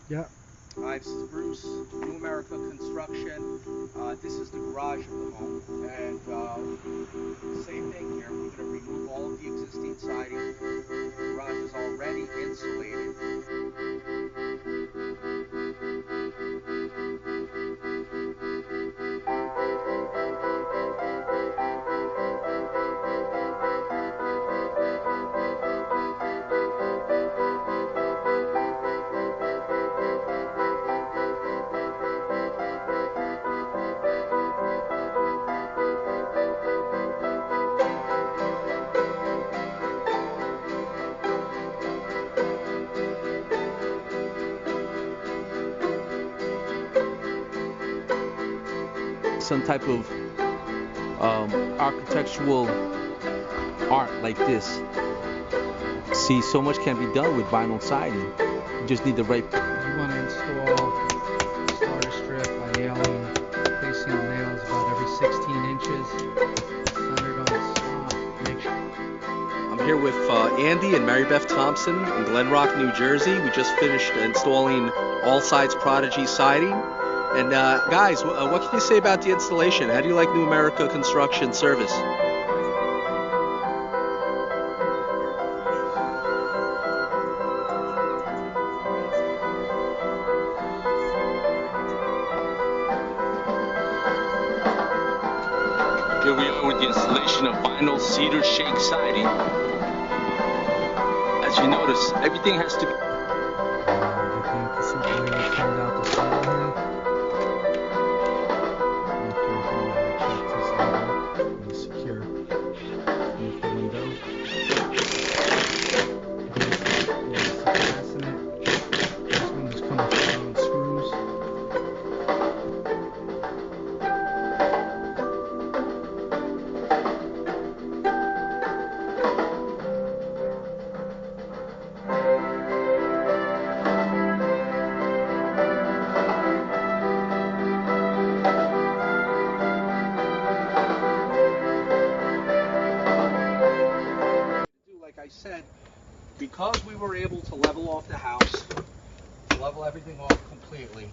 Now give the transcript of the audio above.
Yeah. Hi, this is Bruce, New America Construction. This is the garage of the home, and same thing here. We're going to remove all of the existing siding. The garage is already insulated. Some type of architectural art like this. See, so much can be done with vinyl siding. You just need the right. You want to install starter strip by nailing, placing the nails about every 16 inches. Centered on the slot. Make sure. I'm here with Andy and Mary Beth Thompson in Glen Rock, New Jersey. We just finished installing All Sides Prodigy siding. And guys, what can you say about the installation? How do you like New America Construction service? Here we are with the installation of vinyl cedar shake siding. As you notice, everything has to be said, because we were able to level off the house, level everything off completely,